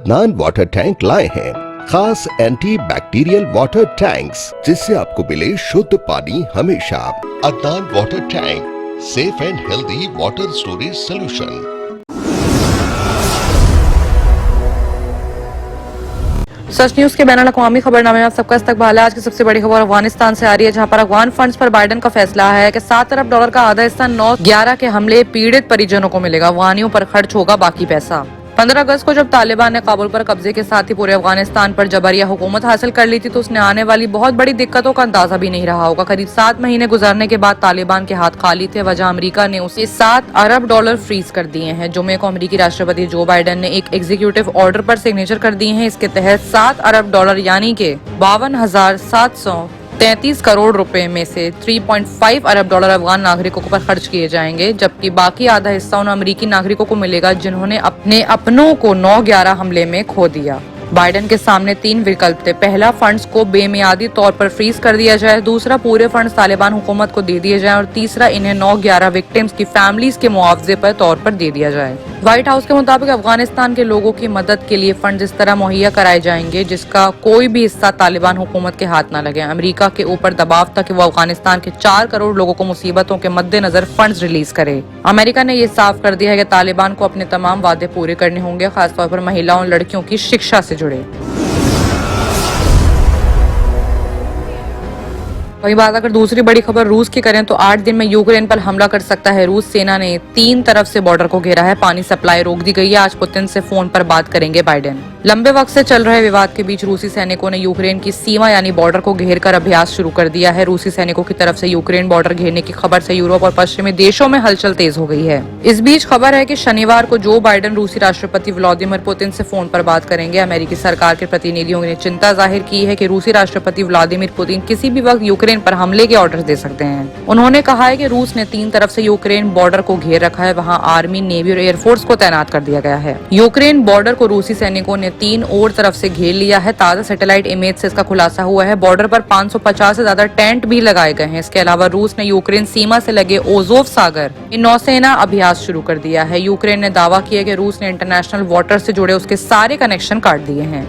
Adnan water tank लाए हैं खास एंटी बैक्टीरियल वाटर टैंक्स, जिससे आपको मिले शुद्ध पानी हमेशा। Adnan water tank, safe and healthy water storage solution. Such news के बैन अल-अक़वामी खबरनामे में आप सबका इस्तकबाल है। आज की सबसे बड़ी खबर अफगानिस्तान से आ रही है, जहां पर अफगान फंड्स पर बाइडेन का फैसला है कि $7 अरब का आधा हिस्सा 9/11 के हमले पीड़ित परिजनों को मिलेगा। अफगानियों पर खर्च होगा बाकी पैसा। 15 अगस्त को जब तालिबान ने काबुल पर कब्जे के साथ ही पूरे अफगानिस्तान पर जबरिया हुकूमत हासिल कर ली थी, तो उसने आने वाली बहुत बड़ी दिक्कतों का अंदाजा भी नहीं रहा होगा। करीब 7 महीने गुजरने के बाद तालिबान के हाथ खाली थे। वजह अमेरिका ने उसे $7 अरब फ्रीज कर दिए हैं। जुमे को अमेरिकी राष्ट्रपति जो बाइडेन ने एक एग्जीक्यूटिव ऑर्डर पर सिग्नेचर कर दिए हैं। इसके तहत $7 अरब यानी के 52,733 करोड़ रुपए में से $3.5 अरब अफगान नागरिकों पर खर्च किए जाएंगे, जबकि बाकी आधा हिस्सा उन अमेरिकी नागरिकों को मिलेगा जिन्होंने अपने अपनों को 9/11 हमले में खो दिया। बाइडेन के सामने 3 विकल्प थे। पहला, फंड्स को बेमियादी तौर पर फ्रीज कर दिया जाए। दूसरा, पूरे फंड्स तालिबान हुकूमत को दे दिए जाएं। और तीसरा, इन्हें 9/11 विक्टिम्स की फैमिलीज के मुआवजे पर तौर पर दे दिया जाए। व्हाइट हाउस के मुताबिक अफगानिस्तान के लोगों की मदद के लिए फंड इस तरह मुहैया कराए जाएंगे जिसका कोई भी हिस्सा तालिबान हुकूमत के हाथ न लगे। अमेरिका के ऊपर दबाव था कि वो अफगानिस्तान के 4 करोड़ लोगों को मुसीबतों के मद्देनजर फंड्स रिलीज करे। अमेरिका ने ये साफ कर दिया है कि तालिबान को अपने तमाम वादे पूरे करने होंगे, खासतौर पर महिलाओं और लड़कियों की शिक्षा से जुड़े। वही बात अगर दूसरी बड़ी खबर रूस की करें तो 8 दिन में यूक्रेन पर हमला कर सकता है रूस। सेना ने 3 तरफ से बॉर्डर को घेरा है। पानी सप्लाई रोक दी गई है। आज पुतिन से फोन पर बात करेंगे बाइडेन। लंबे वक्त से चल रहे विवाद के बीच रूसी सैनिकों ने यूक्रेन की सीमा यानी बॉर्डर को घेर कर अभ्यास शुरू कर दिया है। रूसी सैनिकों की तरफ से यूक्रेन बॉर्डर घेरने की खबर से यूरोप और पश्चिमी देशों में हलचल तेज हो गई है। इस बीच खबर है कि शनिवार को जो बाइडेन रूसी राष्ट्रपति व्लादिमीर पुतिन से फोन पर बात करेंगे। अमेरिकी सरकार के प्रतिनिधियों ने चिंता जाहिर की है कि रूसी राष्ट्रपति व्लादिमीर पुतिन किसी भी वक्त यूक्रेन पर हमले के ऑर्डर दे सकते हैं। उन्होंने कहा है कि रूस ने 3 तरफ से यूक्रेन बॉर्डर को घेर रखा है। वहाँ आर्मी, नेवी और एयरफोर्स को तैनात कर दिया गया है। यूक्रेन बॉर्डर को रूसी सैनिकों ने 3 और तरफ से घेर लिया है। ताजा सैटेलाइट इमेज से इसका खुलासा हुआ है। बॉर्डर पर 550 से ज्यादा टेंट भी लगाए गए हैं। इसके अलावा रूस ने यूक्रेन सीमा से लगे ओजोव सागर में नौसेना अभ्यास शुरू कर दिया है। यूक्रेन ने दावा किया कि रूस ने इंटरनेशनल वाटर से जुड़े उसके सारे कनेक्शन काट दिए हैं।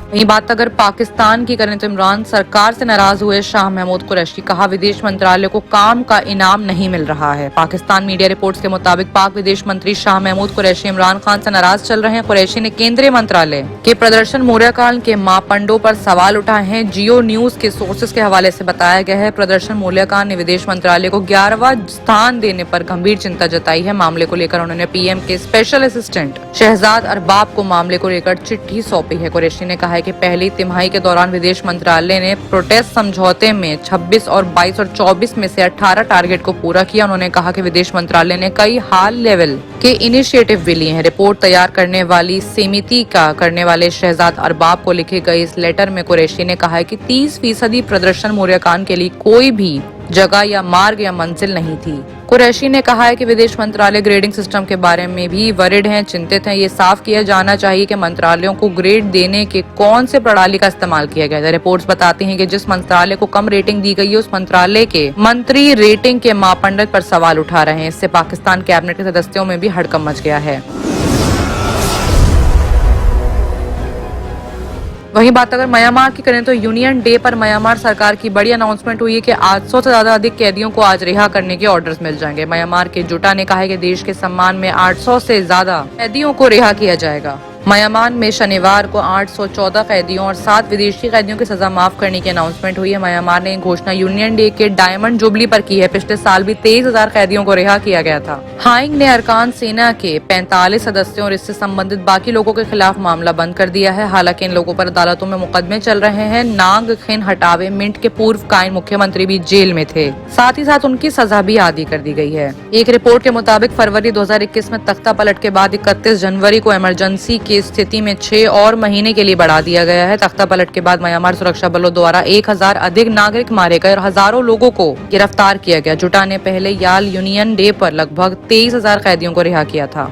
वहीं बात अगर पाकिस्तान की करें तो इमरान सरकार से नाराज हुए शाह महमूद कुरैशी। कहा, विदेश मंत्रालय को काम का इनाम नहीं मिल रहा है। पाकिस्तान मीडिया रिपोर्ट्स के मुताबिक पाक विदेश मंत्री शाह महमूद कुरैशी इमरान खान से नाराज चल रहे हैं। कुरैशी ने केंद्रीय मंत्रालय के प्रदर्शन मूल्यांकन के मापदंडों पर सवाल उठाए हैं। जियो न्यूज के सोर्सेज के हवाले से बताया गया है, प्रदर्शन मूल्यांकन ने विदेश मंत्रालय को 11वां स्थान देने पर गंभीर चिंता जताई है। मामले को लेकर उन्होंने पीएम के स्पेशल असिस्टेंट शहजाद अरबाब को मामले को लेकर चिट्ठी सौंपी है। कुरैशी ने कहा कि पहली तिमाही के दौरान विदेश मंत्रालय ने प्रोटेस्ट समझौते में 26 और 22 और 24 में से 18 टारगेट को पूरा किया। उन्होंने कहा कि विदेश मंत्रालय ने कई हाल लेवल के इनिशिएटिव भी लिए हैं। रिपोर्ट तैयार करने वाली समिति का करने वाले शहजाद अरबाब को लिखे गए इस लेटर में कुरैशी ने कहा है कि 30% प्रदर्शन मूल्यांकन के लिए कोई भी जगह या मार्ग या मंजिल नहीं थी। कुरैशी ने कहा है कि विदेश मंत्रालय ग्रेडिंग सिस्टम के बारे में भी वरिड हैं, चिंतित हैं। ये साफ किया जाना चाहिए कि मंत्रालयों को ग्रेड देने के कौन से प्रणाली का इस्तेमाल किया गया है। रिपोर्ट्स बताती हैं कि जिस मंत्रालय को कम रेटिंग दी गई है उस मंत्रालय के मंत्री रेटिंग के मापदंड पर सवाल उठा रहे हैं। इससे पाकिस्तान कैबिनेट के सदस्यों में भी हड़कंप मच गया है। वहीं बात अगर म्यांमार की करें तो यूनियन डे पर म्यांमार सरकार की बड़ी अनाउंसमेंट हुई है कि 800 से ज्यादा अधिक कैदियों को आज रिहा करने के ऑर्डर्स मिल जाएंगे। म्यांमार के जुटा ने कहा है कि देश के सम्मान में 800 से ज्यादा कैदियों को रिहा किया जाएगा। म्यांमार में शनिवार को 814 कैदियों और 7 विदेशी कैदियों की सजा माफ करने की अनाउंसमेंट हुई है। म्यांमार ने घोषणा यूनियन डे के डायमंड जुबली पर की है। पिछले साल भी 23,000 कैदियों को रिहा किया गया था। हाइंग ने अरकान सेना के 45 सदस्यों और इससे संबंधित बाकी लोगों के खिलाफ मामला बंद कर दिया है। हालांकि इन लोगों पर अदालतों में मुकदमे चल रहे हैं। नांग खिन हटावे मिंट के पूर्व कायन मुख्यमंत्री भी जेल में थे। साथ ही साथ उनकी सजा भी आदी कर दी गई है। एक रिपोर्ट के मुताबिक फरवरी 2021 में तख्ता पलट के बाद 31 जनवरी को इमरजेंसी की स्थिति में 6 और महीने के लिए बढ़ा दिया गया है। तख्ता पलट के बाद म्यांमार सुरक्षा बलों द्वारा 1000 अधिक नागरिक मारे गए और हजारों लोगों को गिरफ्तार किया गया। जुटा ने पहले याल यूनियन डे पर लगभग 23,000 कैदियों को रिहा किया था।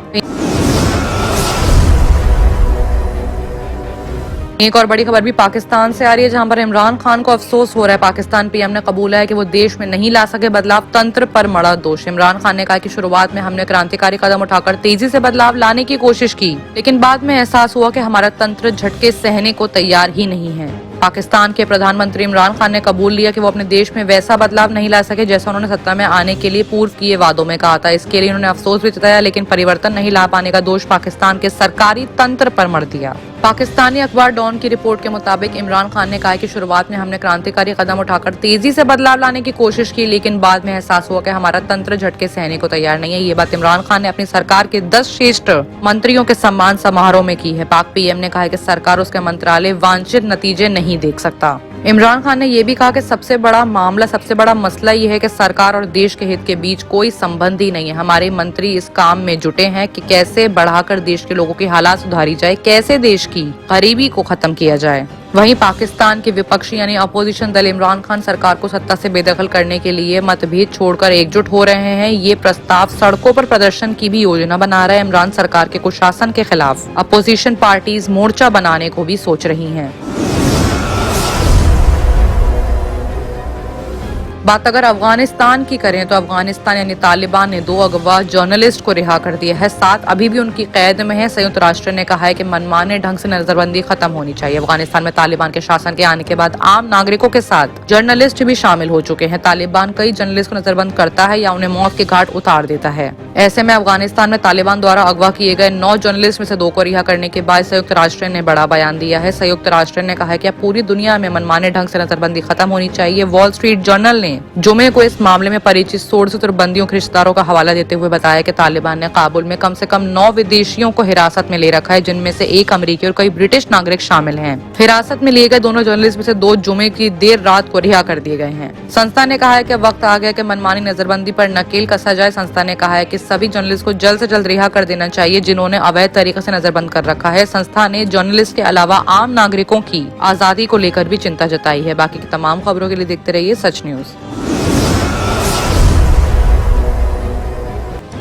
एक और बड़ी खबर भी पाकिस्तान से आ रही है, जहां पर इमरान खान को अफसोस हो रहा है। पाकिस्तान पीएम ने कबूला है कि वो देश में नहीं ला सके बदलाव, तंत्र पर मड़ा दोष। इमरान खान ने कहा कि शुरुआत में हमने क्रांतिकारी कदम उठाकर तेजी से बदलाव लाने की कोशिश की, लेकिन बाद में एहसास हुआ कि हमारा तंत्र झटके सहने को तैयार ही नहीं है। पाकिस्तान के प्रधानमंत्री इमरान खान ने कबूल लिया कि वो अपने देश में वैसा बदलाव नहीं ला सके जैसा उन्होंने सत्ता में आने के लिए पूर्व किए वादों में कहा था। इसके लिए उन्होंने अफसोस भी जताया, लेकिन परिवर्तन नहीं ला पाने का दोष पाकिस्तान के सरकारी तंत्र पर मढ़ दिया। पाकिस्तानी अखबार डॉन की रिपोर्ट के मुताबिक इमरान खान ने कहा कि शुरुआत में हमने क्रांतिकारी कदम उठाकर तेजी से बदलाव लाने की कोशिश की, लेकिन बाद में एहसास हुआ कि हमारा तंत्र झटके सहने को तैयार नहीं है। ये बात इमरान खान ने अपनी सरकार के 10 श्रेष्ठ मंत्रियों के सम्मान समारोह में की है। पाक पीएम ने कहा है कि सरकार उसके मंत्रालय वांछित नतीजे नहीं देख सकता। इमरान खान ने यह भी कहा कि सबसे बड़ा मसला ये है कि सरकार और देश के हित के बीच कोई संबंध ही नहीं है। हमारे मंत्री इस काम में जुटे हैं कि कैसे बढ़ाकर देश के लोगों की हालात सुधारी जाए, कैसे देश की गरीबी को खत्म किया जाए। वहीं पाकिस्तान के विपक्षी यानी अपोजिशन दल इमरान खान सरकार को सत्ता से बेदखल करने के लिए मतभेद छोड़कर एकजुट हो रहे हैं। ये प्रस्ताव सड़कों पर प्रदर्शन की भी योजना बना रहा है। इमरान सरकार के कुशासन के खिलाफ अपोजिशन पार्टीज मोर्चा बनाने को भी सोच रही हैं। बात अगर अफगानिस्तान की करें तो अफगानिस्तान यानी तालिबान ने 2 अगवा जर्नलिस्ट को रिहा कर दिया है। 7 अभी भी उनकी कैद में है। संयुक्त राष्ट्र ने कहा है कि मनमाने ढंग से नजरबंदी खत्म होनी चाहिए। अफगानिस्तान में तालिबान के शासन के आने के बाद आम नागरिकों के साथ जर्नलिस्ट भी शामिल हो चुके हैं। तालिबान कई जर्नलिस्ट को नजरबंद करता है या उन्हें मौत के घाट उतार देता है। ऐसे में अफगानिस्तान में तालिबान द्वारा अगवा किए गए 9 जर्नलिस्ट में से 2 को रिहा करने के बाद संयुक्त राष्ट्र ने बड़ा बयान दिया है। संयुक्त राष्ट्र ने कहा है कि अब पूरी दुनिया में मनमाने ढंग से नजरबंदी खत्म होनी चाहिए। वॉल स्ट्रीट जर्नल ने जुमे को इस मामले में परिचित सोर्सेस और बंदियों के रिश्तेदारों का हवाला देते हुए बताया कि तालिबान ने काबुल में कम से कम 9 विदेशियों को हिरासत में ले रखा है, जिनमें से 1 अमेरिकी और कई ब्रिटिश नागरिक शामिल हैं। हिरासत में लिए गए दोनों जर्नलिस्ट में से 2 जुमे की देर रात को रिहा कर दिए गए हैं। संस्था ने कहा है कि वक्त आ गया कि मनमानी नजरबंदी पर नकेल कसा जाए। संस्था ने कहा है कि सभी जर्नलिस्ट को जल्द से जल्द रिहा कर देना चाहिए जिन्होंने अवैध तरीके से नजरबंद कर रखा है। संस्था ने जर्नलिस्ट के अलावा आम नागरिकों की आजादी को लेकर भी चिंता जताई है। बाकी की तमाम खबरों के लिए देखते रहिए सच न्यूज।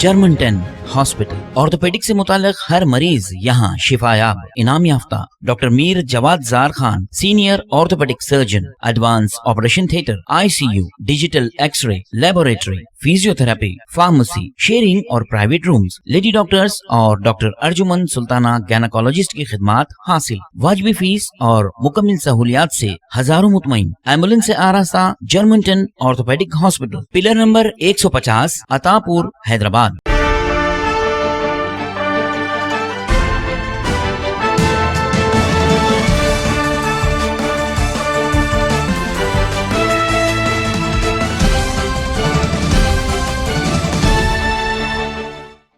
जर्मन 10 हॉस्पिटल ऑर्थोपेडिक से मुताल्लिक हर मरीज यहाँ शिफायाब। इनाम याफ्ता doctor Mir Jawad Zar Khan, senior orthopaedic surgeon, advance operation theatre, ICU, digital x-ray, laboratory, physiotherapy, pharmacy, sharing और प्राइवेट रूम्स, लेडी डॉक्टर्स और डॉक्टर अर्जुमन सुल्ताना गैनाकोलॉजिस्ट की खिदमात हासिल। वाजिबी फीस और मुकम्मल सहूलियात से हजारों मुतमईन। एम्बुलेंस से आरास्ता German 10 orthopaedic hospital, pillar number 150, Attapur, Hyderabad.